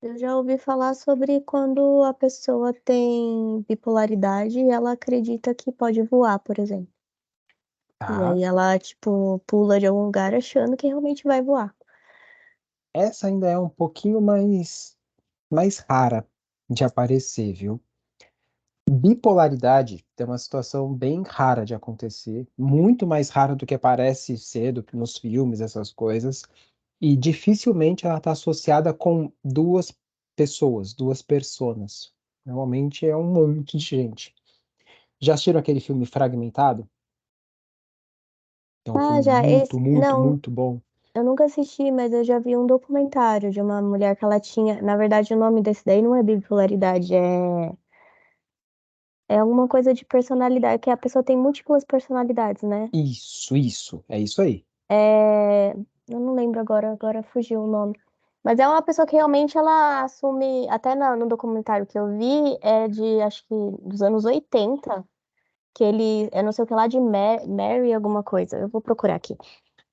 Eu já ouvi falar sobre quando a pessoa tem bipolaridade e ela acredita que pode voar, por exemplo. E Tá? aí ela, tipo, pula de algum lugar achando que realmente vai voar. Essa ainda é um pouquinho mais rara de aparecer, viu? Bipolaridade é uma situação bem rara de acontecer, muito mais rara do que parece ser nos filmes, essas coisas, e dificilmente ela está associada com duas pessoas, duas personas. Normalmente é um monte de gente. Já assistiram aquele filme Fragmentado? É um Ah, filme já, muito, esse. muito, Não, muito bom. eu nunca assisti, mas eu já vi um documentário de uma mulher que ela tinha. Na verdade, o nome desse daí não é bipolaridade, é alguma coisa de personalidade, que a pessoa tem múltiplas personalidades, né? Isso, é isso aí. É, eu não lembro agora fugiu o nome. Mas é uma pessoa que realmente ela assume, até no documentário que eu vi, é de, acho que dos anos 80 que ele, eu não sei o que lá, de Mary alguma coisa. Eu vou procurar aqui.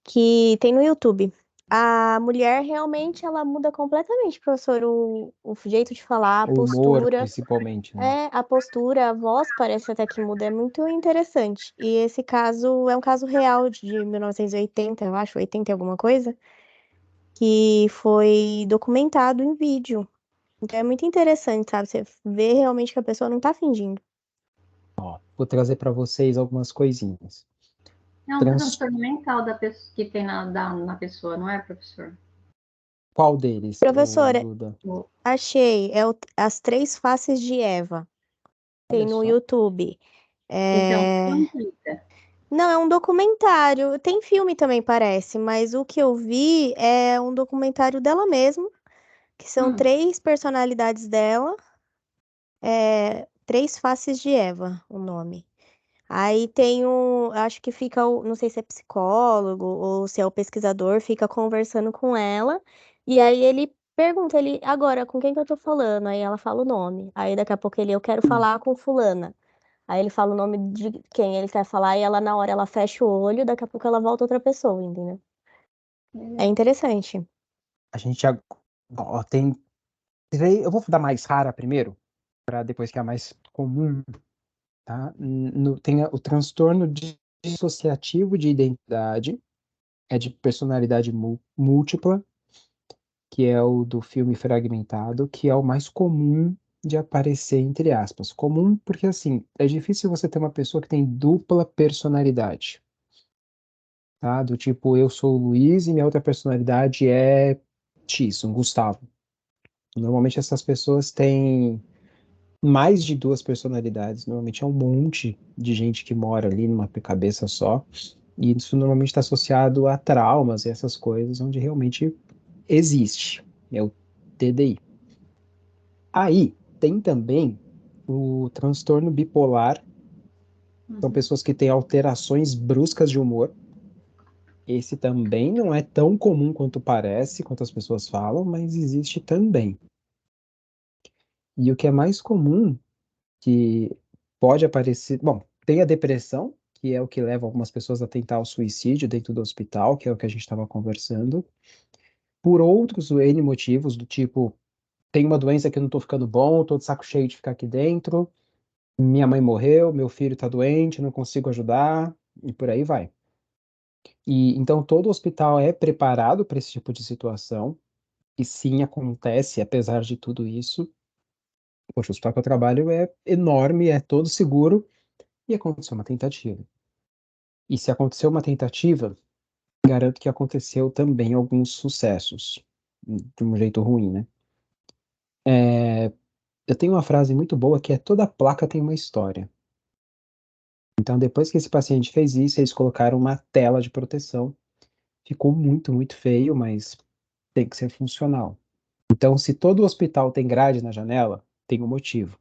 Que tem no YouTube. A mulher realmente ela muda completamente, professor, o jeito de falar, a O humor, postura. principalmente, né? É, a postura, a voz parece até que muda, é muito interessante. E esse caso é um caso real de 1980, eu acho, 80 e alguma coisa, que foi documentado em vídeo. Então é muito interessante, sabe? Você vê realmente que a pessoa não tá fingindo. Ó, vou trazer para vocês algumas coisinhas. É um Trans... transtorno mental da pessoa, que tem na pessoa, não é, professor? Qual deles, Professora, Duda? achei, As Três Faces de Eva. Tem Olha no só. YouTube. Esse é um É... plantita. Não, é um documentário. Tem filme também, parece, mas o que eu vi é um documentário dela mesma, que são Hum, três personalidades dela, Três Faces de Eva, o nome. Aí tem acho que fica, não sei se é psicólogo ou se é o pesquisador, fica conversando com ela, e aí ele pergunta, ele, agora, com quem que eu tô falando? Aí ela fala o nome. Aí daqui a pouco eu quero falar com fulana. Aí ele fala o nome de quem ele quer falar, e ela, na hora, ela fecha o olho, daqui a pouco ela volta outra pessoa, entendeu? É legal. interessante. A gente já ó, tem três. Eu vou dar mais rara primeiro, para depois que é a mais comum, tá? Tem o transtorno dissociativo de identidade, é de personalidade múltipla, que é o do filme Fragmentado, que é o mais comum de aparecer, entre aspas. Comum porque, assim, é difícil você ter uma pessoa que tem dupla personalidade, tá? Do tipo, eu sou o Luiz e minha outra personalidade é X, um Gustavo. Normalmente essas pessoas têm mais de duas personalidades. Normalmente é um monte de gente que mora ali numa cabeça só. E isso normalmente está associado a traumas e essas coisas, onde realmente existe. É o TDI. Aí tem também o transtorno bipolar. São Uhum. pessoas que têm alterações bruscas de humor. Esse também não é tão comum quanto parece, quanto as pessoas falam, mas existe também. E o que é mais comum, que pode aparecer. Bom, tem a depressão, que é o que leva algumas pessoas a tentar o suicídio dentro do hospital, que é o que a gente estava conversando. Por outros N motivos, do tipo, tem uma doença que eu não estou ficando bom, estou de saco cheio de ficar aqui dentro, minha mãe morreu, meu filho está doente, não consigo ajudar, e por aí vai. E então todo hospital é preparado para esse tipo de situação, e sim acontece, apesar de tudo isso. Poxa, o hospital que eu trabalho é enorme, é todo seguro, e aconteceu uma tentativa. E se aconteceu uma tentativa, garanto que aconteceu também alguns sucessos, de um jeito ruim, né? Eu tenho uma frase muito boa que é: toda placa tem uma história. Então, depois que esse paciente fez isso, eles colocaram uma tela de proteção. Ficou muito, muito feio, mas tem que ser funcional. Então, se todo hospital tem grade na janela, tem um motivo.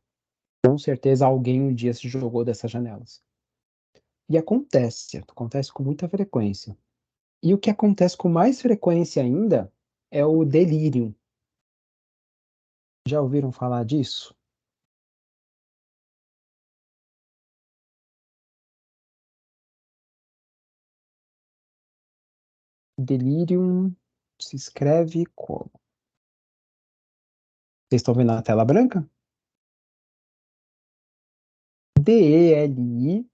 Com certeza alguém um dia se jogou dessas janelas. E acontece com muita frequência. E o que acontece com mais frequência ainda é o delírio. Já ouviram falar disso? Delirium se escreve como? Vocês estão vendo na tela branca? DELIRI,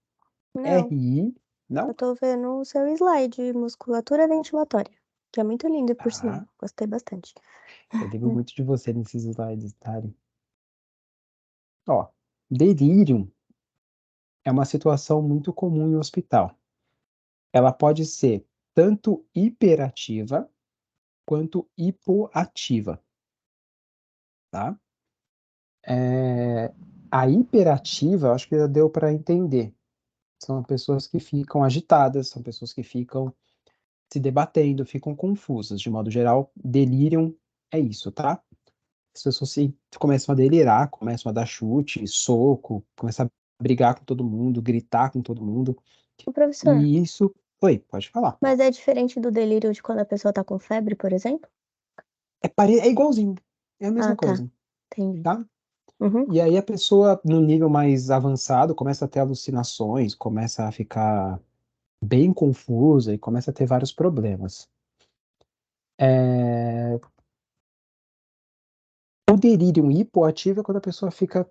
Não, eu não? tô vendo o seu slide, musculatura ventilatória, que é muito lindo, por sinal. Tá. Gostei bastante. Eu lembro muito de você nesses slides, Tari. Ó, delírio é uma situação muito comum em hospital. Ela pode ser tanto hiperativa quanto hipoativa, tá? É, a hiperativa, eu acho que já deu para entender. São pessoas que ficam agitadas, são pessoas que ficam se debatendo, ficam confusas. De modo geral, delírio é isso, tá? As pessoas começam a delirar, começam a dar chute, soco, começam a brigar com todo mundo, gritar com todo mundo. O professor, E isso. Oi, pode falar. mas é diferente do delírio de quando a pessoa tá com febre, por exemplo? É igualzinho. É a Ah, mesma tá. coisa, Entendi. tá? Uhum. E aí a pessoa, no nível mais avançado, começa a ter alucinações, começa a ficar bem confusa e começa a ter vários problemas. É, o delírio hipoativo é quando a pessoa fica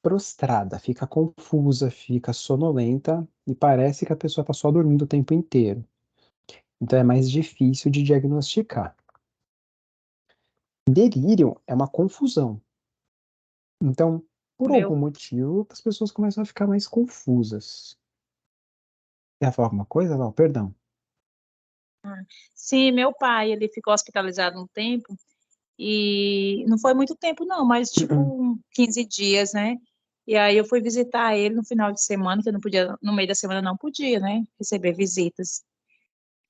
prostrada, fica confusa, fica sonolenta e parece que a pessoa está só dormindo o tempo inteiro. Então é mais difícil de diagnosticar. Delírio é uma confusão. Então, por algum Meu, motivo, as pessoas começam a ficar mais confusas. Quer falar alguma coisa? Não, perdão. sim, meu pai, ele ficou hospitalizado um tempo e não foi muito tempo não, mas tipo 15 dias, né? E aí eu fui visitar ele no final de semana, que eu não podia, no meio da semana não podia, né, receber visitas.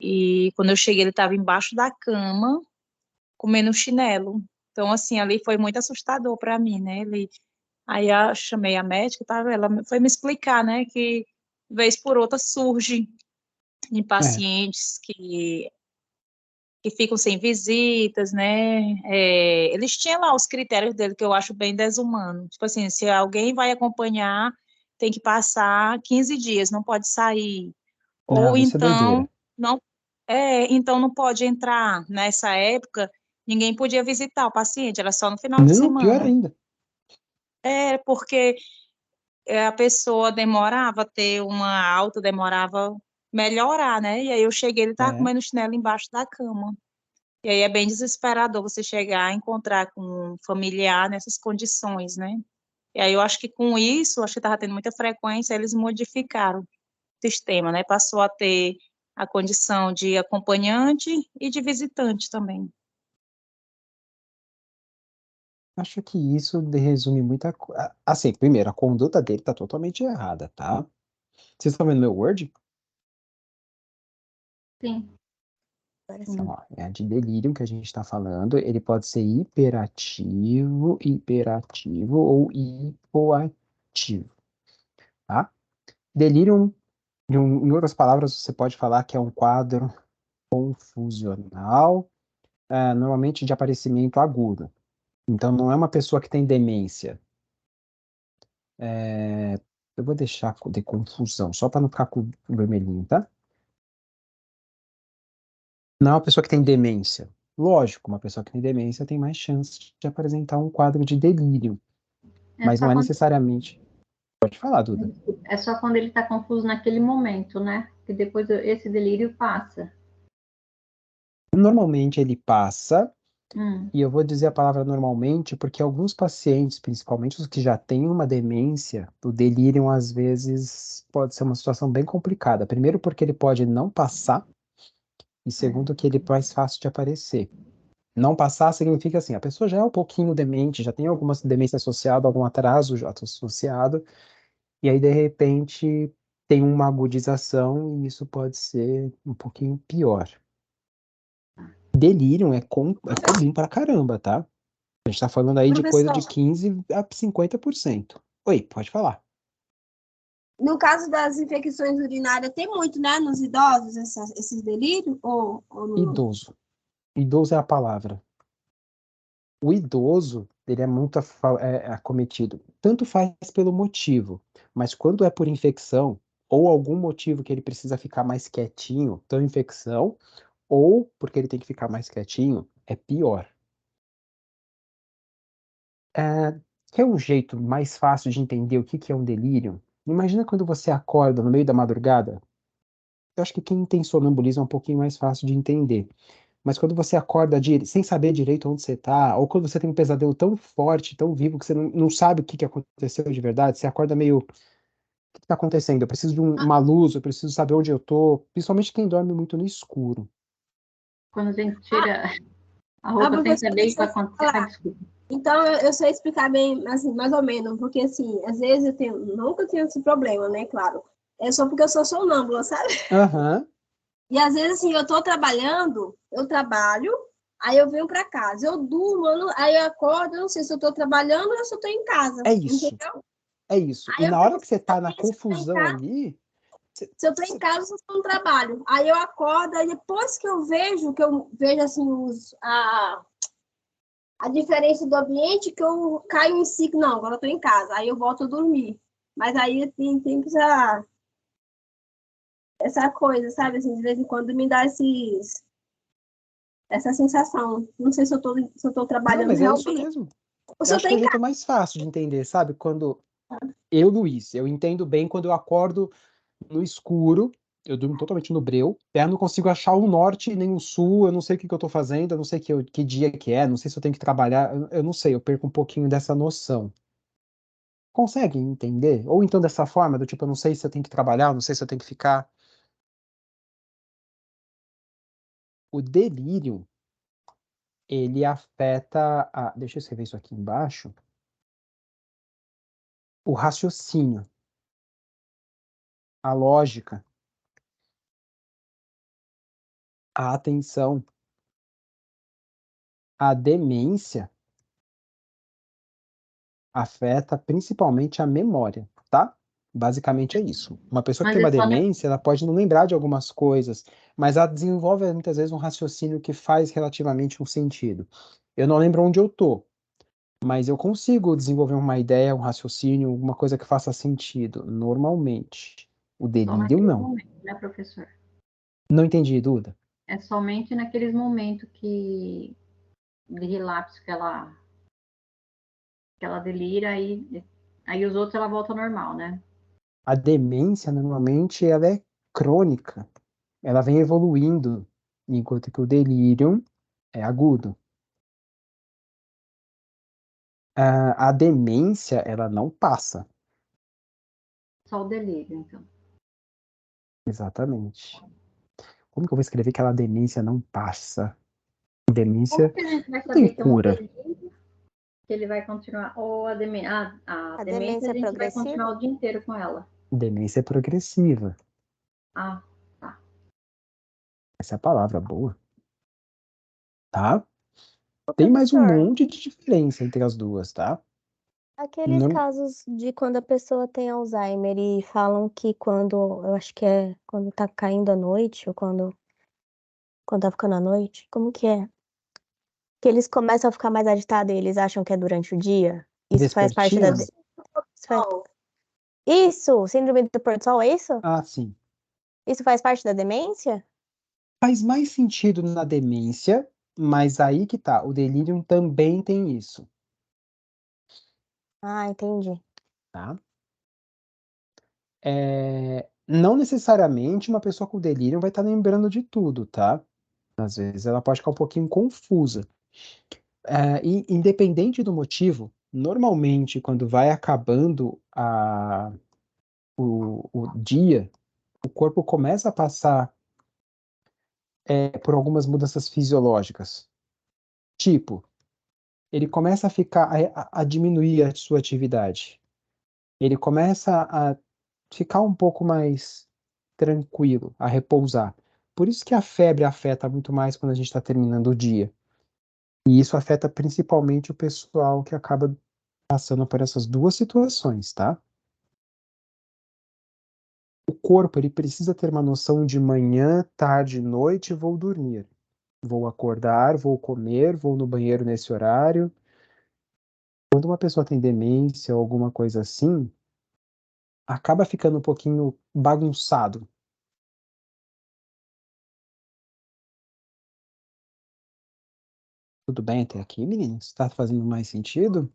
E quando eu cheguei, ele estava embaixo da cama, comendo chinelo. Então, assim, ali foi muito assustador para mim, né? Aí eu chamei a médica, tava, ela foi me explicar, né, que vez por outra surge em É, pacientes que ficam sem visitas, né? É, eles tinham lá os critérios dele que eu acho bem desumano. Tipo assim, se alguém vai acompanhar, tem que passar 15 dias, não pode sair. Ou não, isso é doideira. então não então não pode entrar. Nessa época, ninguém podia visitar o paciente, era só no final de Não, pior semana. ainda. É porque a pessoa demorava a ter uma alta, demorava melhorar, né? E aí eu cheguei, ele estava É, comendo chinelo embaixo da cama. E aí é bem desesperador você chegar a encontrar com um familiar nessas condições, né? E aí eu acho que com isso, acho que estava tendo muita frequência, eles modificaram o sistema, né? Passou a ter a condição de acompanhante e de visitante também. acho que isso resume muita coisa. Assim, primeiro, a conduta dele tá totalmente errada, tá? Vocês estão vendo meu Word? Sim. Agora Então, sim. ó, é a de delírio que a gente está falando. Ele pode ser hiperativo ou hipoativo, tá? Delírio, em outras palavras, você pode falar que é um quadro confusional, normalmente de aparecimento agudo. Então, não é uma pessoa que tem demência. É, eu vou deixar de confusão, só para não ficar com o vermelhinho, tá? Não é uma pessoa que tem demência. Lógico, uma pessoa que tem demência tem mais chance de apresentar um quadro de delírio, É mas só não é quando, necessariamente. Pode falar, Duda. é só quando ele está confuso naquele momento, né? Que depois esse delírio passa. Normalmente ele passa, Hum, e eu vou dizer a palavra normalmente porque alguns pacientes, principalmente os que já têm uma demência, o delírio às vezes pode ser uma situação bem complicada. Primeiro, porque ele pode não passar, e segundo, é. que ele é mais fácil de aparecer. Não passar significa assim, a pessoa já é um pouquinho demente, já tem alguma demência associada, algum atraso já associado, e aí de repente tem uma agudização e isso pode ser um pouquinho pior. Delírio é comum pra caramba, tá? A gente tá falando aí de coisa de Professor, 15 a 50%. Oi, pode falar. no caso das infecções urinárias, tem muito, né, nos idosos, esses delírios? Ou não? Idoso. Idoso é a palavra. O idoso, ele é muito acometido. Tanto faz pelo motivo, mas quando é por infecção, ou algum motivo que ele precisa ficar mais quietinho, então infecção, ou porque ele tem que ficar mais quietinho, é pior. Quer um jeito mais fácil de entender o que que é um delírio? Imagina quando você acorda no meio da madrugada. Eu acho que quem tem sonambulismo é um pouquinho mais fácil de entender. Mas quando você acorda sem saber direito onde você está, ou quando você tem um pesadelo tão forte, tão vivo, que você não sabe o que que aconteceu de verdade, você acorda meio, o que está acontecendo? Eu preciso de uma luz, eu preciso saber onde eu tô, principalmente quem dorme muito no escuro. Quando a gente tira a Ah, roupa sem professor, saber o que deixa vai eu acontecer. falar. Desculpa. Então, eu sei explicar bem, assim, mais ou menos, porque, assim, às vezes nunca tenho esse problema, né, claro. É só porque eu sou sonâmbula, sabe? Aham, E, às vezes, assim, eu tô trabalhando, eu trabalho, aí eu venho para casa, eu durmo, aí eu acordo, eu não sei se eu tô trabalhando ou se eu tô em casa, é isso, entendeu? é isso. Aí E eu na hora penso, que você tá na se eu tô em confusão casa, ali, se eu tô em casa, se eu tô no trabalho. Aí eu acordo, aí depois que eu vejo, assim, a diferença do ambiente, que eu caio em si, não, agora eu tô em casa, aí eu volto a dormir. Mas aí tem essa coisa, sabe? Assim, de vez em quando me dá essa sensação. Não sei se eu tô não, trabalhando mas é isso realmente. mesmo. Ou Eu se eu acho tô que é o em jeito casa. mais fácil de entender, sabe? Quando Luiz, eu entendo bem quando eu acordo no escuro, eu durmo totalmente no breu, eu não consigo achar o norte nem o sul, eu não sei o que que eu tô fazendo, eu não sei que dia que é, não sei se eu tenho que trabalhar, eu não sei, eu perco um pouquinho dessa noção. Consegue entender? Ou então dessa forma, do tipo, eu não sei se eu tenho que trabalhar, eu não sei se eu tenho que ficar. O delírio, ele afeta deixa eu escrever isso aqui embaixo, o raciocínio, a lógica, a atenção, a demência afeta principalmente a memória, tá? Basicamente é isso. Uma pessoa que Mas tem é uma só, demência, ela pode não lembrar de algumas coisas, mas ela desenvolve muitas vezes um raciocínio que faz relativamente um sentido. Eu não lembro onde eu tô, mas eu consigo desenvolver uma ideia, um raciocínio, alguma coisa que faça sentido, normalmente. O só delírio, naquele não. momento, né, professor? Não entendi, Duda. É somente naqueles momentos de relapso que ela delira, aí os outros ela volta ao normal, né? A demência, normalmente, ela é crônica. Ela vem evoluindo, enquanto que o delírio é agudo. A demência, ela não passa. Só o delírio, então. Exatamente. Como que eu vou escrever que aquela demência não passa? Como Demência que a gente vai não tem saber que é um cura. delírio, que ele vai continuar, ou a A demência demência a é gente vai continuar progressiva? o dia inteiro com ela? Demência é progressiva. Ah, tá. Essa é a palavra boa, tá? Ô, Tem mais um professor, monte de diferença entre as duas, tá? aqueles Não, casos de quando a pessoa tem Alzheimer e falam que quando, eu acho que é quando tá caindo a noite, ou quando tá ficando a noite, como que é? Que eles começam a ficar mais agitados e eles acham que é durante o dia? Isso faz parte da... vespertino? Isso, isso, síndrome do pôr do sol, é isso? Ah, sim. Isso faz parte da demência? Faz mais sentido na demência, mas aí que tá. O delírio também tem isso, Ah, entendi. tá? Não necessariamente uma pessoa com delírio vai estar lembrando de tudo, tá? Às vezes ela pode ficar um pouquinho confusa. E independente do motivo, normalmente quando vai acabando o dia, o corpo começa a passar por algumas mudanças fisiológicas. Tipo, ele começa a ficar a diminuir a sua atividade. Ele começa a ficar um pouco mais tranquilo, a repousar. Por isso que a febre afeta muito mais quando a gente está terminando o dia. E isso afeta principalmente o pessoal que acaba passando por essas duas situações, tá? O corpo, ele precisa ter uma noção de manhã, tarde, noite, vou dormir. Vou acordar, vou comer, vou no banheiro nesse horário. Quando uma pessoa tem demência ou alguma coisa assim, acaba ficando um pouquinho bagunçado. Tudo bem até aqui, meninos? Está fazendo mais sentido?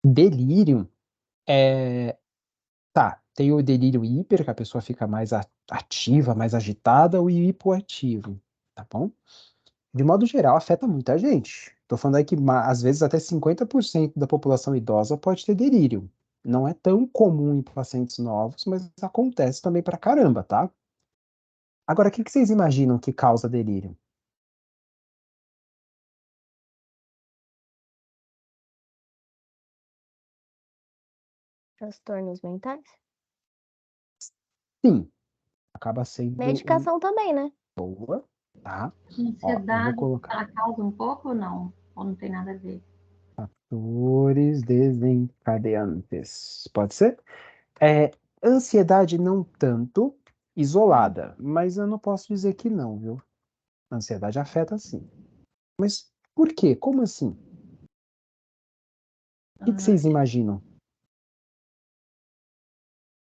Delírio tá, tem o delírio hiper, que a pessoa fica mais ativa, mais agitada, o hipoativo, tá bom? De modo geral, afeta muita gente. Tô falando aí que às vezes até 50% da população idosa pode ter delírio. Não é tão comum em pacientes novos, mas acontece também pra caramba, tá? Agora, o que vocês imaginam que causa delírio? Transtornos mentais? Sim, acaba sendo Medicação também, né? boa, tá? Ó, eu vou Ansiedade, colocar ela causa um pouco ou não? Ou não tem nada a ver? fatores desencadeantes. Pode ser? Ansiedade não tanto isolada, mas eu não posso dizer que não, viu? A ansiedade afeta sim. Mas por quê? Como assim? O que Ah, vocês imaginam?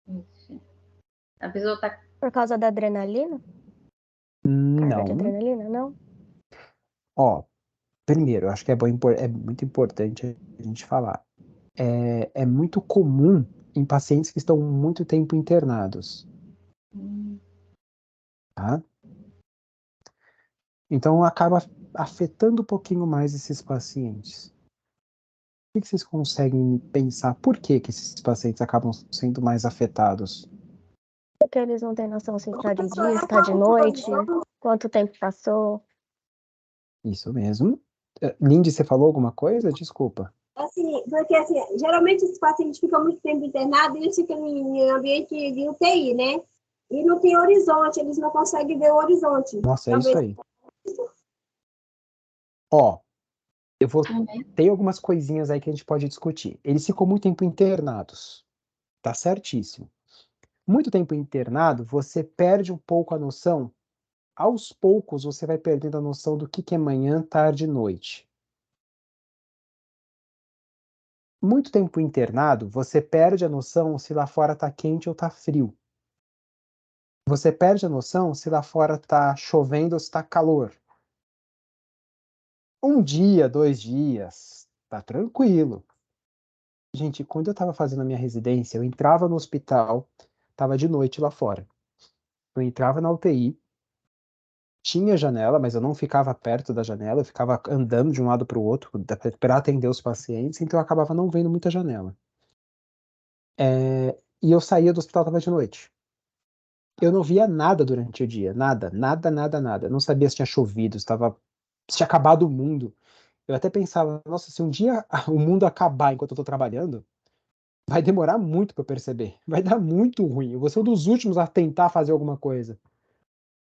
ixi. A pessoa tá. Por causa da adrenalina? Carga de Não. adrenalina, não? Ó, primeiro, eu acho que é muito importante a gente falar. É muito comum em pacientes que estão muito tempo internados, Hum, tá? Então acaba afetando um pouquinho mais esses pacientes. O que vocês conseguem pensar por que que esses pacientes acabam sendo mais afetados? Porque eles não têm noção se tá de dia, se tá de Eu noite, falo, quanto tempo passou. Isso mesmo. Lindy, você falou alguma coisa? Desculpa. assim, porque assim, geralmente os pacientes ficam muito tempo internados e eles ficam em ambiente de UTI, né? E não tem horizonte, eles não conseguem ver o horizonte. Nossa, é isso Talvez. aí. Ó, eu vou. também. Tem algumas coisinhas aí que a gente pode discutir. Eles ficam muito tempo internados. Tá certíssimo. Muito tempo internado, você perde um pouco a noção. Aos poucos, você vai perdendo a noção do que é manhã, tarde e noite. Muito tempo internado, você perde a noção se lá fora tá quente ou tá frio. Você perde a noção se lá fora tá chovendo ou se tá calor. Um dia, 2 dias, tá tranquilo. Gente, quando eu tava fazendo a minha residência, eu entrava no hospital, tava de noite lá fora. Eu entrava na UTI, tinha janela, mas eu não ficava perto da janela, eu ficava andando de um lado para o outro para atender os pacientes, então eu acabava não vendo muita janela. E eu saía do hospital, tava de noite. Eu não via nada durante o dia, nada, nada, nada, nada. Eu não sabia se tinha chovido, se tinha acabado o mundo. Eu até pensava, nossa, se um dia o mundo acabar enquanto eu tô trabalhando, vai demorar muito para eu perceber. Vai dar muito ruim. Eu vou ser um dos últimos a tentar fazer alguma coisa.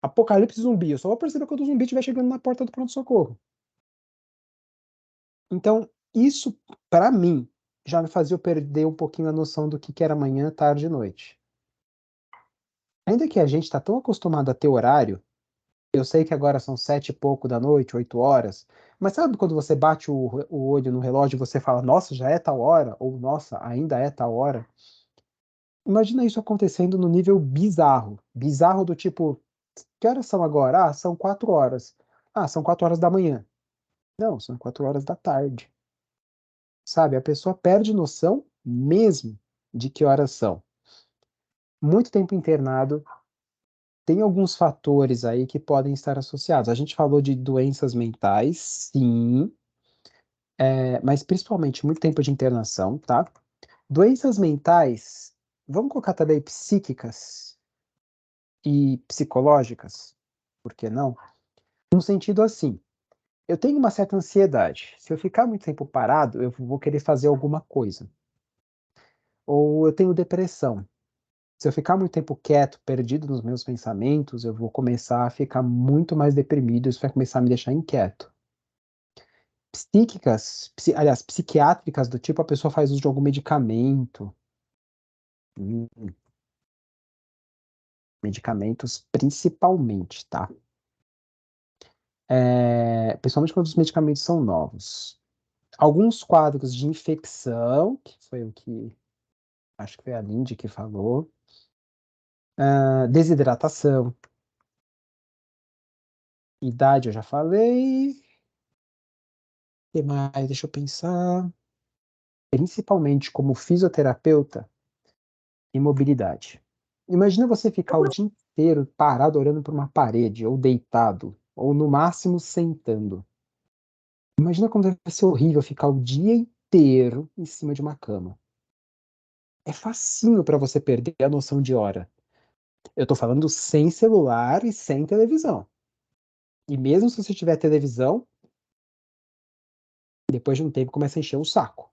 Apocalipse zumbi. Eu só vou perceber quando o zumbi estiver chegando na porta do pronto-socorro. Então, isso, para mim, já me fazia eu perder um pouquinho a noção do que era manhã, tarde e noite. Ainda que a gente está tão acostumado a ter horário, eu sei que agora são 7 e pouco da noite, 8 horas, mas sabe quando você bate o olho no relógio e você fala, nossa, já é tal hora? Ou, nossa, ainda é tal hora? Imagina isso acontecendo no nível bizarro. Bizarro do tipo, que horas são agora? Ah, são 4 horas. Ah, são 4 horas da manhã. Não, são 4 horas da tarde. Sabe? A pessoa perde noção mesmo de que horas são. Muito tempo internado, tem alguns fatores aí que podem estar associados. A gente falou de doenças mentais, sim, mas principalmente muito tempo de internação, tá? Doenças mentais, vamos colocar também psíquicas e psicológicas, por que não? No sentido assim, eu tenho uma certa ansiedade. Se eu ficar muito tempo parado, eu vou querer fazer alguma coisa. Ou eu tenho depressão. Se eu ficar muito tempo quieto, perdido nos meus pensamentos, eu vou começar a ficar muito mais deprimido, isso vai começar a me deixar inquieto. Psíquicas, aliás, psiquiátricas, do tipo a pessoa faz uso de algum medicamento, hum, medicamentos principalmente, tá? Principalmente quando os medicamentos são novos. Alguns quadros de infecção, que foi o que acho que foi a Lindy que falou, desidratação, idade eu já falei, que mais? Deixa eu pensar. Principalmente como fisioterapeuta, imobilidade. Imagina você ficar o dia inteiro parado olhando para uma parede, ou deitado, ou no máximo sentando. Imagina como deve ser horrível ficar o dia inteiro em cima de uma cama. É facinho para você perder a noção de hora. Eu tô falando sem celular e sem televisão. E mesmo se você tiver televisão, depois de um tempo começa a encher o saco.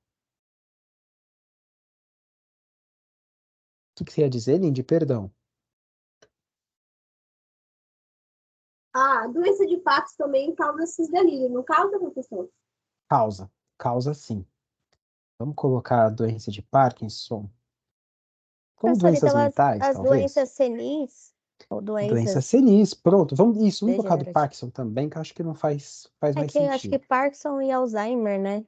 O que você ia dizer, Lindy? Perdão. A doença de Parkinson também causa esses delírios, não causa, professor? Causa. Causa sim. Vamos colocar a doença de Parkinson como Professor, doenças então mentais, as talvez? doenças senis, ou Doença doenças senis. Pronto, vamos colocar do degenerativas. Parkinson também, que eu acho que não faz É mais que eu acho que sentido. Parkinson e Alzheimer, né?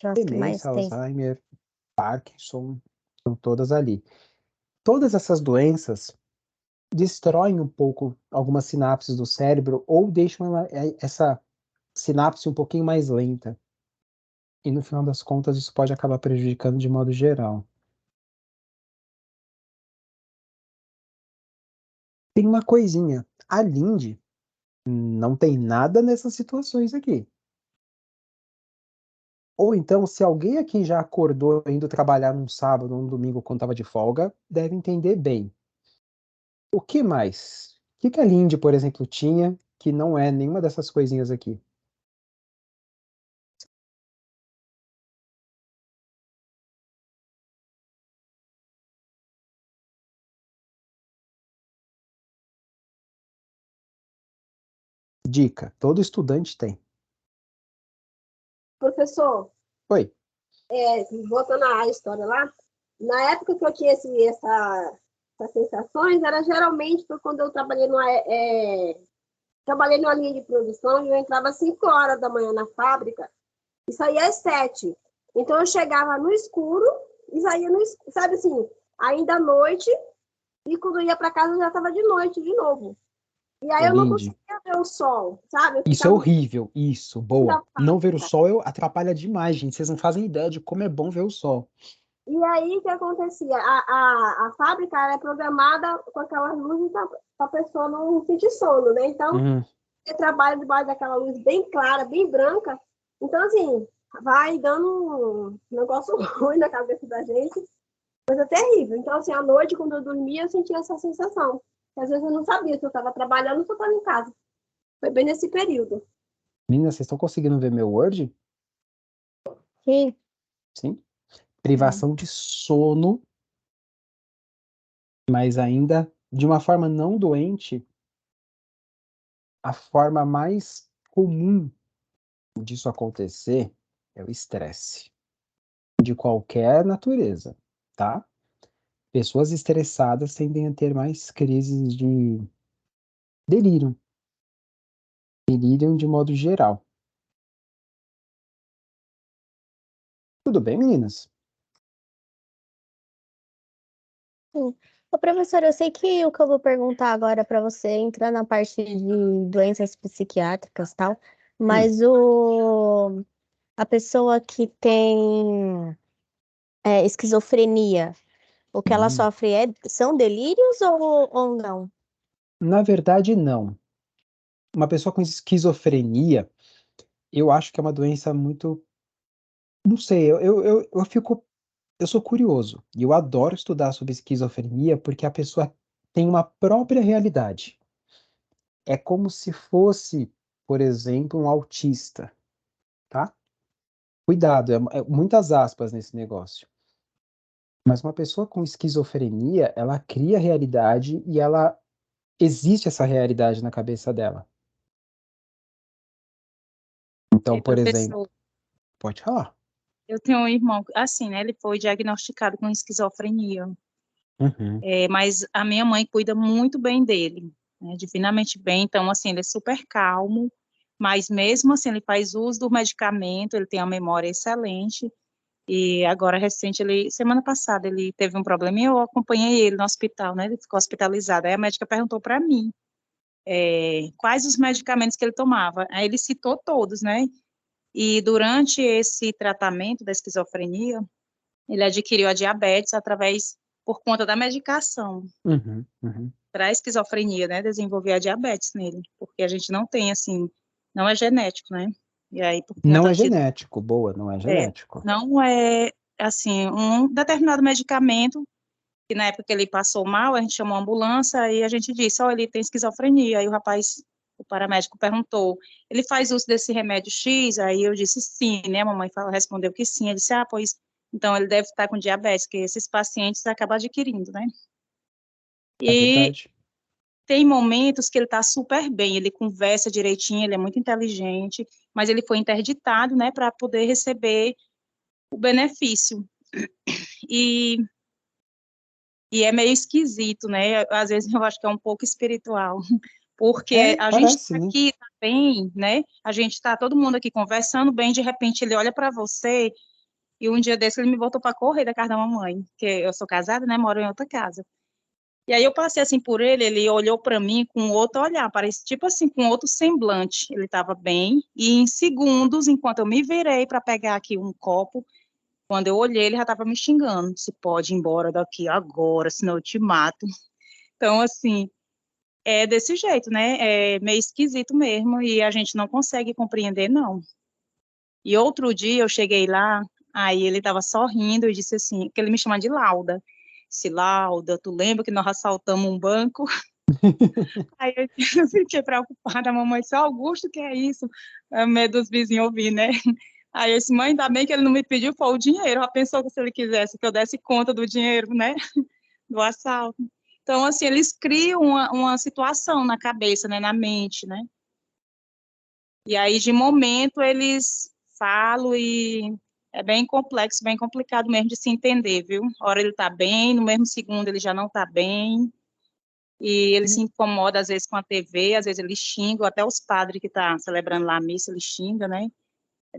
São as que mais Demência, tem. Alzheimer, Parkinson, são todas ali. Todas essas doenças destroem um pouco algumas sinapses do cérebro ou deixam essa sinapse um pouquinho mais lenta. E no final das contas, isso pode acabar prejudicando de modo geral. Tem uma coisinha. A Lindy não tem nada nessas situações aqui. Ou então, se alguém aqui já acordou indo trabalhar num sábado ou num domingo quando estava de folga, deve entender bem. O que mais? O que a Lindy, por exemplo, tinha que não é nenhuma dessas coisinhas aqui? Dica: todo estudante tem. Professor, Oi. voltando à história lá, na época que eu tinha essas sensações, era geralmente foi quando eu trabalhei numa linha de produção e eu entrava às 5 horas da manhã na fábrica e saía às 7. Então eu chegava no escuro e saía no escuro, sabe assim, ainda à noite, e quando eu ia para casa já estava de noite de novo. E aí Ô, eu não Lindy, conseguia ver o sol, sabe? Eu isso é ficava horrível. Isso, dentro boa. da Não ver o fábrica. sol atrapalha demais, gente. Vocês não fazem ideia de como é bom ver o sol. E aí, o que acontecia? A fábrica era programada com aquelas luzes para a pessoa não sentir sono, né? Então, Uhum. você trabalha debaixo daquela luz bem clara, bem branca. Então, assim, vai dando um negócio ruim na cabeça da gente, coisa terrível. Então, assim, à noite, quando eu dormia, eu sentia essa sensação. Às vezes eu não sabia se eu estava trabalhando ou se eu estava em casa. Foi bem nesse período. Meninas, vocês estão conseguindo ver meu Word? Sim. Sim. Privação de sono, mas ainda de uma forma não doente, a forma mais comum disso acontecer é o estresse, de qualquer natureza, tá? Pessoas estressadas tendem a ter mais crises de delírio, delírio de modo geral. Tudo bem, meninas? Sim. Ô, professor, eu sei que o que eu vou perguntar agora para você entra na parte de doenças psiquiátricas e tal, Hum, mas a pessoa que tem esquizofrenia, o que ela hum. sofre são delírios ou não? Na verdade, não. Uma pessoa com esquizofrenia, eu acho que é uma doença muito. Não sei, eu fico. Eu sou curioso e eu adoro estudar sobre esquizofrenia porque a pessoa tem uma própria realidade. É como se fosse, por exemplo, um autista, tá? Cuidado, é muitas aspas nesse negócio. Mas uma pessoa com esquizofrenia, ela cria realidade e ela existe essa realidade na cabeça dela. Então, É, por exemplo, professor, pode falar. eu tenho um irmão, assim, né? Ele foi diagnosticado com esquizofrenia, Uhum. mas a minha mãe cuida muito bem dele, né, divinamente bem. Então, assim, ele é super calmo, mas mesmo assim, ele faz uso do medicamento, ele tem a memória excelente. E agora, recente, semana passada, ele teve um problema e eu acompanhei ele no hospital, né? Ele ficou hospitalizado. Aí a médica perguntou para mim, quais os medicamentos que ele tomava. Aí ele citou todos, né? E durante esse tratamento da esquizofrenia, ele adquiriu a diabetes por conta da medicação Uhum, uhum. para a esquizofrenia, né? Desenvolver a diabetes nele, porque a gente não tem, assim, não é genético, né? E aí, por Não conta é genético, boa, não é é, genético. não é, assim, um determinado medicamento, que na época que ele passou mal, a gente chamou a ambulância e a gente disse, ó, ele tem esquizofrenia. Aí o paramédico perguntou, ele faz uso desse remédio X? Aí eu disse sim, né? A mamãe respondeu que sim. Ele disse, pois, então ele deve estar com diabetes, que esses pacientes acabam adquirindo, né? É E verdade. tem momentos que ele está super bem, ele conversa direitinho, ele é muito inteligente, mas ele foi interditado, né, para poder receber o benefício. E, e é meio esquisito, né? Às vezes eu acho que é um pouco espiritual, porque a gente Parece, está né? aqui, tá bem, né? A gente está todo mundo aqui conversando bem, de repente ele olha para você e um dia desse ele me voltou para correr da casa da mamãe, porque eu sou casada, né? Moro em outra casa. E aí eu passei assim por ele, ele olhou para mim com outro olhar, parece tipo assim, com outro semblante. Ele estava bem, e em segundos, enquanto eu me virei para pegar aqui um copo, quando eu olhei, ele já estava me xingando. Se pode ir embora daqui agora, senão eu te mato. Então, assim, é desse jeito, né? É meio esquisito mesmo, e a gente não consegue compreender, não. E outro dia eu cheguei lá, aí ele estava sorrindo e disse assim, que ele me chama de Lauda. Se Lauda, tu lembra que nós assaltamos um banco? Aí eu fiquei preocupada, a mamãe disse, Augusto, que é isso? É medo dos vizinhos ouvir, né? Aí eu disse, mãe, ainda bem que ele não me pediu foi o dinheiro, já pensou que se ele quisesse que eu desse conta do dinheiro, né? Do assalto. Então, assim, eles criam uma situação na cabeça, né? Na mente, né? E aí, de momento, eles falam e é bem complexo, bem complicado mesmo de se entender, viu? Hora ele tá bem, no mesmo segundo ele já não tá bem. E ele se incomoda, às vezes, com a TV, às vezes ele xinga, até os padres que estão celebrando lá a missa, ele xinga, né?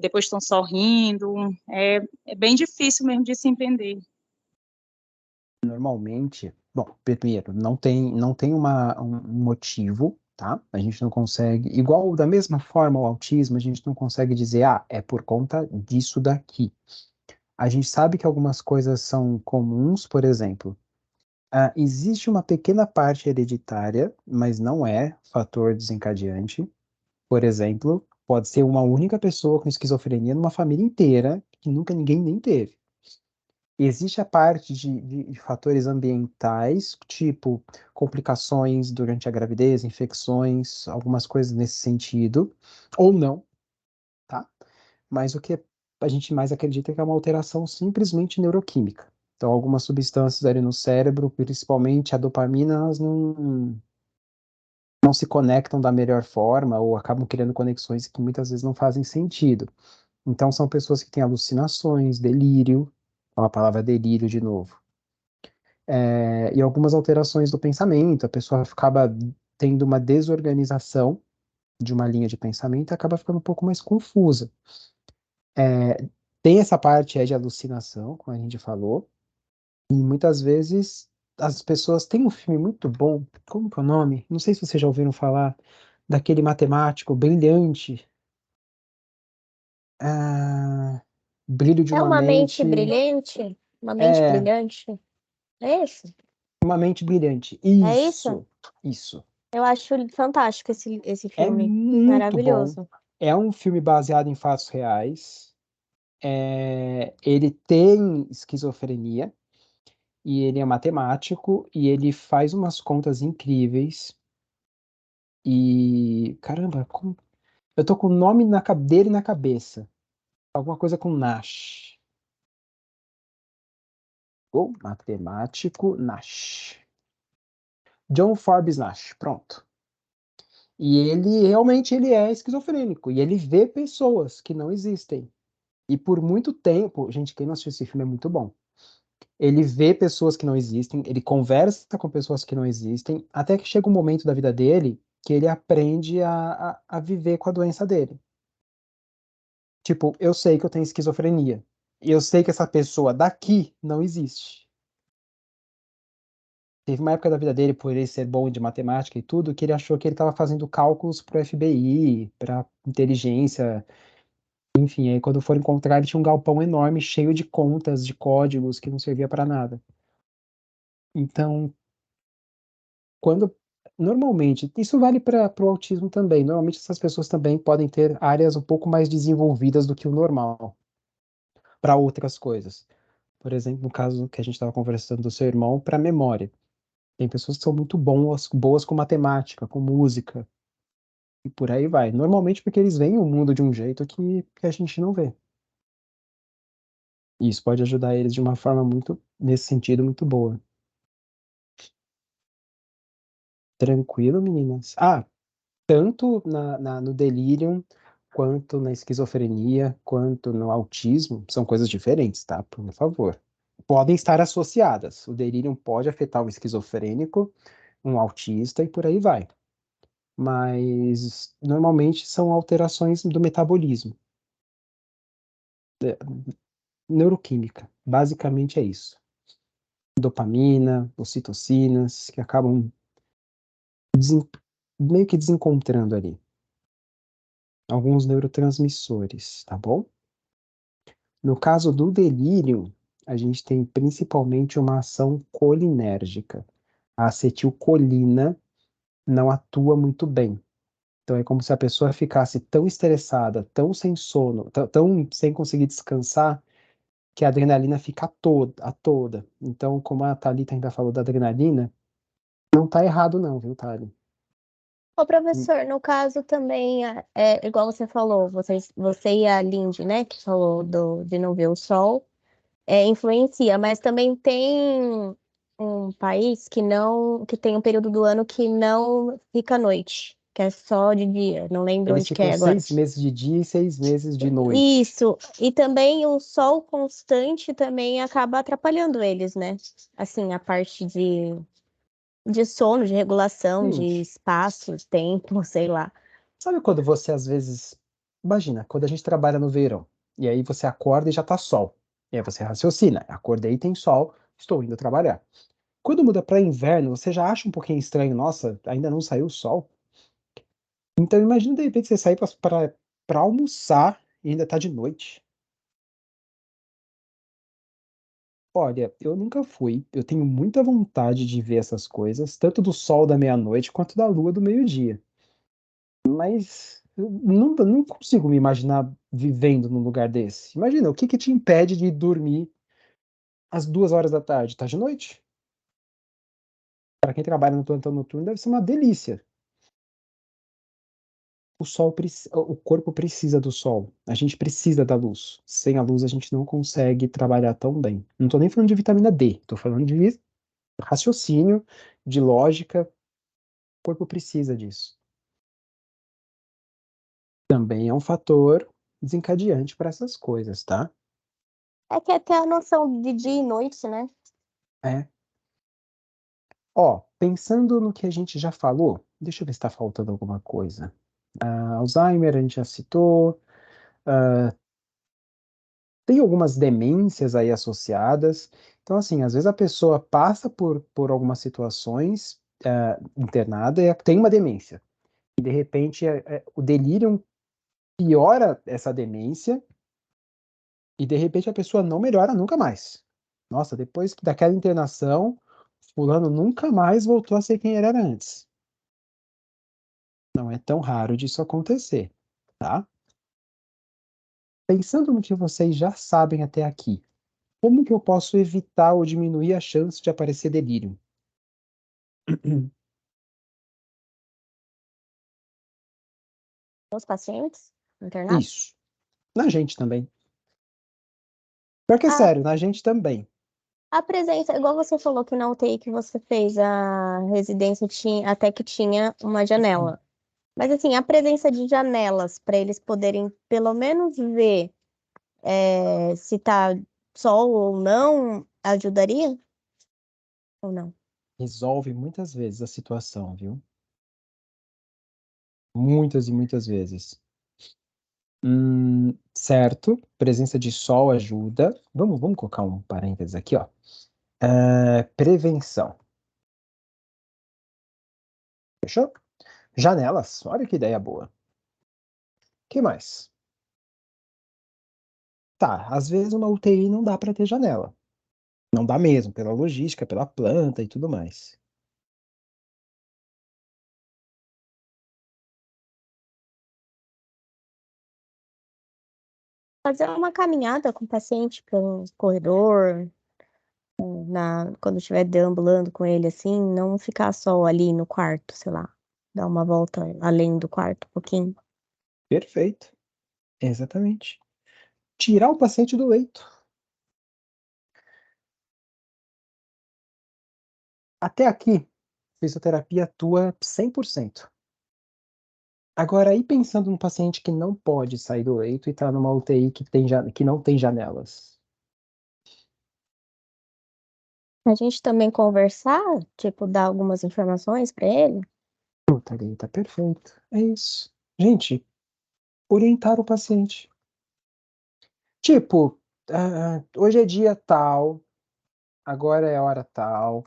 Depois estão sorrindo. É bem difícil mesmo de se entender. Normalmente, bom, primeiro, não tem um motivo, tá? A gente não consegue, igual da mesma forma o autismo, a gente não consegue dizer, é por conta disso daqui. A gente sabe que algumas coisas são comuns, por exemplo, existe uma pequena parte hereditária, mas não é fator desencadeante. Por exemplo, pode ser uma única pessoa com esquizofrenia numa família inteira que nunca ninguém nem teve. Existe a parte de fatores ambientais, tipo complicações durante a gravidez, infecções, algumas coisas nesse sentido, ou não, tá? Mas o que a gente mais acredita é que é uma alteração simplesmente neuroquímica. Então, algumas substâncias ali no cérebro, principalmente a dopamina, elas não se conectam da melhor forma ou acabam criando conexões que muitas vezes não fazem sentido. Então, são pessoas que têm alucinações, delírio, a palavra delírio de novo, e algumas alterações do pensamento, a pessoa acaba tendo uma desorganização de uma linha de pensamento e acaba ficando um pouco mais confusa. É, tem essa parte aí de alucinação, como a gente falou, e muitas vezes as pessoas têm um filme muito bom, como que é o nome? Não sei se vocês já ouviram falar daquele matemático brilhante, ah, Brilho de É uma uma mente mente, brilhante? Uma mente é, brilhante? É isso? uma mente brilhante. É isso? Isso. Eu acho fantástico esse É filme. muito bom. Maravilhoso. É um filme baseado em fatos reais. Ele tem esquizofrenia e ele é matemático e ele faz umas contas incríveis. E caramba, eu tô com o nome dele na cabeça. Alguma coisa com Nash. Ou matemático Nash. John Forbes Nash. Pronto. E ele realmente ele é esquizofrênico e ele vê pessoas que não existem. E por muito tempo, gente, quem não assistiu esse filme é muito bom. Ele vê pessoas que não existem, ele conversa com pessoas que não existem, até que chega um momento da vida dele que ele aprende a viver com a doença dele. Tipo, eu sei que eu tenho esquizofrenia. E eu sei que essa pessoa daqui não existe. Teve uma época da vida dele, por ele ser bom de matemática e tudo, que ele achou que ele estava fazendo cálculos para o FBI, para inteligência. Enfim, aí quando foram encontrar, ele tinha um galpão enorme, cheio de contas, de códigos, que não servia para nada. Então, quando normalmente, isso vale para o autismo também. Normalmente essas pessoas também podem ter áreas um pouco mais desenvolvidas do que o normal para outras coisas. Por exemplo, no caso que a gente estava conversando do seu irmão, para memória. Tem pessoas que são muito boas com matemática, com música, e por aí vai. Normalmente porque eles veem o mundo de um jeito que a gente não vê. E isso pode ajudar eles de uma forma muito, nesse sentido, muito boa. Tranquilo, meninas? Ah, tanto no delírio, quanto na esquizofrenia, quanto no autismo, são coisas diferentes, tá? Por favor. Podem estar associadas. O delírio pode afetar o esquizofrênico, um autista e por aí vai. Mas normalmente são alterações do metabolismo, neuroquímica. Basicamente é isso. Dopamina, ocitocinas, que acabam meio que desencontrando ali alguns neurotransmissores, tá bom? No caso do delírio, a gente tem principalmente uma ação colinérgica. A acetilcolina não atua muito bem. Então é como se a pessoa ficasse tão estressada, tão sem sono, tão sem conseguir descansar, que a adrenalina fica a toda. Então, como a Thalita ainda falou da adrenalina, não tá errado não, viu, Thali? Ô, professor, no caso também, igual você falou, você e a Lindy, né, que falou de não ver o sol, influencia, mas também tem um país que tem um período do ano que não fica à noite, que é só de dia, não lembro Eles onde que ficam é agora. 6 meses de dia e 6 meses de noite. Isso, e também o sol constante também acaba atrapalhando eles, né? Assim, a parte de sono, de regulação, de Gente, espaço, tempo, sei lá. sabe quando você às vezes. Imagina, quando a gente trabalha no verão, e aí você acorda e já tá sol. E aí você raciocina, acordei e tem sol, estou indo trabalhar. Quando muda para inverno, você já acha um pouquinho estranho, nossa, ainda não saiu o sol. Então imagina de repente você sair para almoçar e ainda tá de noite. Olha, eu nunca fui, eu tenho muita vontade de ver essas coisas, tanto do sol da meia-noite quanto da lua do meio-dia. Mas eu não consigo me imaginar vivendo num lugar desse. Imagina, o que que te impede de dormir às 2 horas da tarde? Tá de noite? Para quem trabalha no plantão noturno, deve ser uma delícia. O corpo precisa do sol. A gente precisa da luz. Sem a luz, a gente não consegue trabalhar tão bem. Não tô nem falando de vitamina D, tô falando de raciocínio, de lógica. O corpo precisa disso. Também é um fator desencadeante para essas coisas, tá? É que até a noção de dia e noite, né? É. Ó, pensando no que a gente já falou, deixa eu ver se está faltando alguma coisa. Alzheimer, a gente já citou. Tem algumas demências aí associadas. Então, assim, às vezes a pessoa passa por algumas situações internada e tem uma demência. E, de repente, o delírio piora essa demência e, de repente, a pessoa não melhora nunca mais. Nossa, depois daquela internação, fulano nunca mais voltou a ser quem ele era antes. Não é tão raro disso acontecer, tá? Pensando no que vocês já sabem até aqui, como que eu posso evitar ou diminuir a chance de aparecer delírio? Os pacientes internados. Isso. Na gente também. Pior que é A, sério, na gente também. a presença, igual você falou que na UTI que você fez a residência tinha, até que tinha uma janela. Mas assim, a presença de janelas para eles poderem pelo menos ver se tá sol ou não, ajudaria ou não? Resolve muitas vezes a situação, viu? Muitas e muitas vezes. Certo, presença de sol ajuda. Vamos colocar um parênteses aqui, ó. Prevenção. Fechou? Janelas. Olha que ideia boa. O que mais? tá, às vezes uma UTI não dá para ter janela. Não dá mesmo, pela logística, pela planta e tudo mais. Fazer uma caminhada com o paciente pelo corredor, quando estiver deambulando com ele, assim, não ficar só ali no quarto, sei lá, dar uma volta além do quarto um pouquinho. Perfeito. Exatamente. Tirar o paciente do leito. Até aqui, fisioterapia atua 100%. Agora, aí pensando num paciente que não pode sair do leito e está numa UTI que não tem janelas. A gente também conversar, tipo, dar algumas informações para ele. Puta, ali, tá perfeito. É isso. Gente, orientar o paciente. Tipo, hoje é dia tal, agora é hora tal,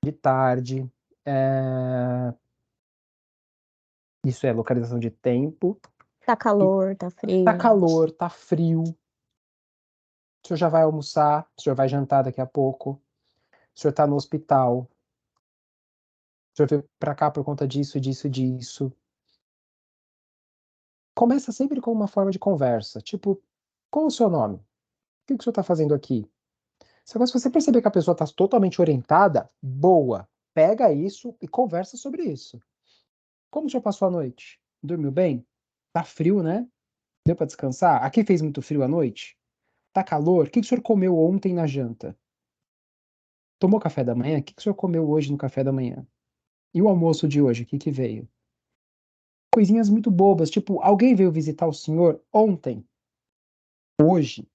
de tarde. é, Isso é localização de tempo. Tá E calor, tá tá frio. calor, tá frio. O senhor já vai almoçar, o senhor vai jantar daqui a pouco. O senhor tá no hospital. O senhor veio pra cá por conta disso, disso, disso. Começa sempre com uma forma de conversa. Tipo, qual é o seu nome? O que o senhor tá fazendo aqui? Se você perceber que a pessoa está totalmente orientada, boa. Pega isso e conversa sobre isso. Como o senhor passou a noite? Dormiu bem? Tá frio, né? Deu para descansar? Aqui fez muito frio à noite? Tá calor? O que o senhor comeu ontem na janta? Tomou café da manhã? O que o senhor comeu hoje no café da manhã? E o almoço de hoje, o que veio? Coisinhas muito bobas, tipo, alguém veio visitar o senhor ontem, hoje.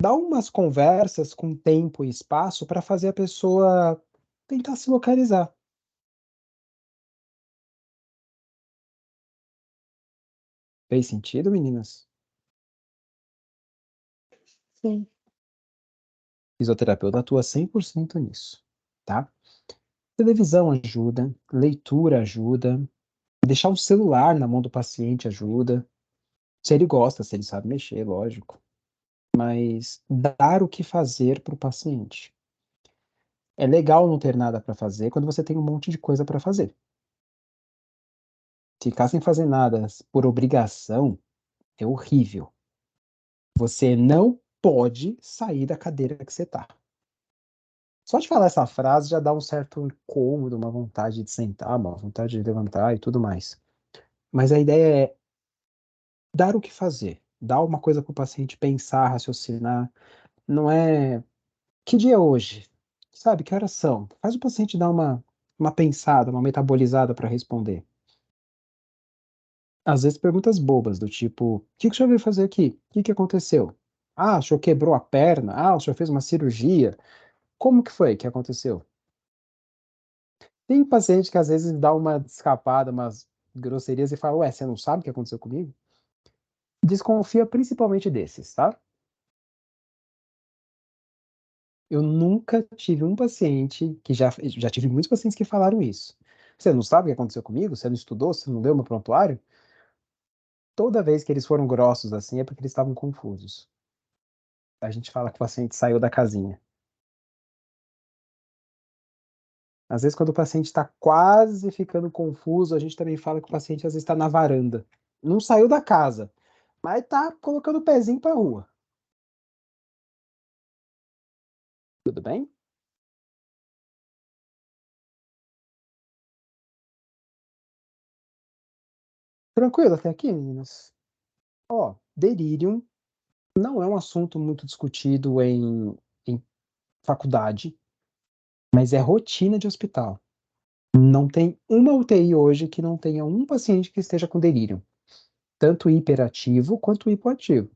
Dá umas conversas com tempo e espaço para fazer a pessoa tentar se localizar. Fez sentido, meninas? Sim. Fisioterapeuta atua 100% nisso, tá? Televisão ajuda, leitura ajuda, deixar o celular na mão do paciente ajuda. Se ele gosta, se ele sabe mexer, lógico. Mas dar o que fazer para o paciente. É legal não ter nada para fazer quando você tem um monte de coisa para fazer. Ficar sem fazer nada por obrigação é horrível. Você não pode sair da cadeira que você está. Só de falar essa frase já dá um certo incômodo, uma vontade de sentar, uma vontade de levantar e tudo mais. Mas a ideia é dar o que fazer, dar uma coisa para o paciente pensar, raciocinar. Não é que dia é hoje? Sabe, que horas são? Faz o paciente dar uma pensada, uma metabolizada para responder. Às vezes perguntas bobas, do tipo, o que o senhor veio fazer aqui? O que aconteceu? Ah, o senhor quebrou a perna? Ah, o senhor fez uma cirurgia? Como que foi que aconteceu? Tem paciente que às vezes dá uma escapada, umas grosserias e fala, ué, você não sabe o que aconteceu comigo? Desconfia principalmente desses, tá? Eu nunca tive um paciente que já tive muitos pacientes que falaram isso. Você não sabe o que aconteceu comigo? Você não estudou? Você não leu meu prontuário? Toda vez que eles foram grossos assim é porque eles estavam confusos. A gente fala que o paciente saiu da casinha. Às vezes, quando o paciente está quase ficando confuso, a gente também fala que o paciente às vezes está na varanda. Não saiu da casa, mas está colocando o pezinho para rua. Tudo bem? Tranquilo até aqui, meninas? Ó, delírio não é um assunto muito discutido em faculdade, mas é rotina de hospital. Não tem uma UTI hoje que não tenha um paciente que esteja com delírio, tanto hiperativo quanto hipoativo.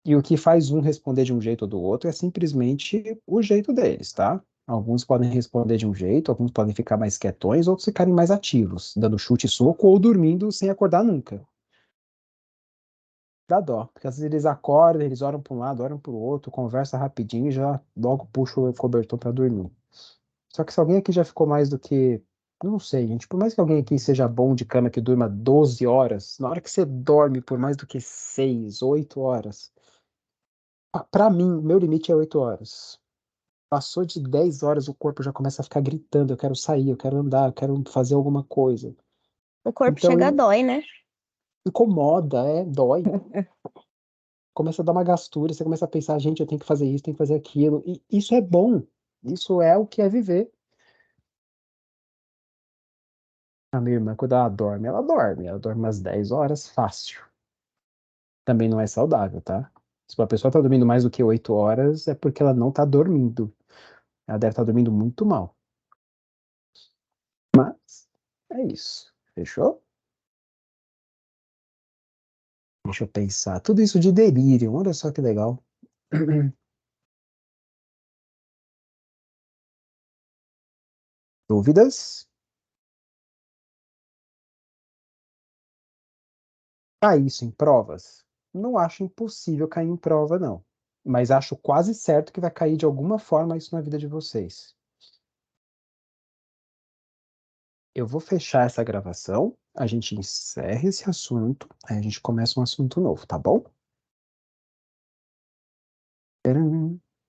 E o que faz um responder de um jeito ou do outro é simplesmente o jeito deles, tá? Alguns podem responder de um jeito, alguns podem ficar mais quietões, outros ficarem mais ativos, dando chute e soco ou dormindo sem acordar nunca. Dá dó, porque às vezes eles acordam, eles olham para um lado, olham para o outro, conversa rapidinho e já logo puxa o cobertor para dormir. Só que se alguém aqui já ficou mais do que Eu não sei, gente. Por mais que alguém aqui seja bom de cama que durma 12 horas, na hora que você dorme por mais do que 6, 8 horas, pra mim, meu limite é 8 horas. Passou de 10 horas, o corpo já começa a ficar gritando, eu quero sair, eu quero andar, eu quero fazer alguma coisa. O corpo Então, chega a dói, né? incomoda, dói. Começa a dar uma gastura, você começa a pensar, gente, eu tenho que fazer isso, tenho que fazer aquilo. E isso é bom. Isso é o que é viver. A minha irmã, quando ela dorme umas 10 horas, fácil. Também não é saudável, tá? Se uma pessoa tá dormindo mais do que 8 horas, é porque ela não tá dormindo. Ela deve estar dormindo muito mal. Mas é isso. Fechou? Deixa eu pensar. Tudo isso de delírio. Olha só que legal. Dúvidas? Isso em provas? Não acho impossível cair em prova, não. Mas acho quase certo que vai cair de alguma forma isso na vida de vocês. Eu vou fechar essa gravação, a gente encerra esse assunto, aí a gente começa um assunto novo, tá bom? Tcharam!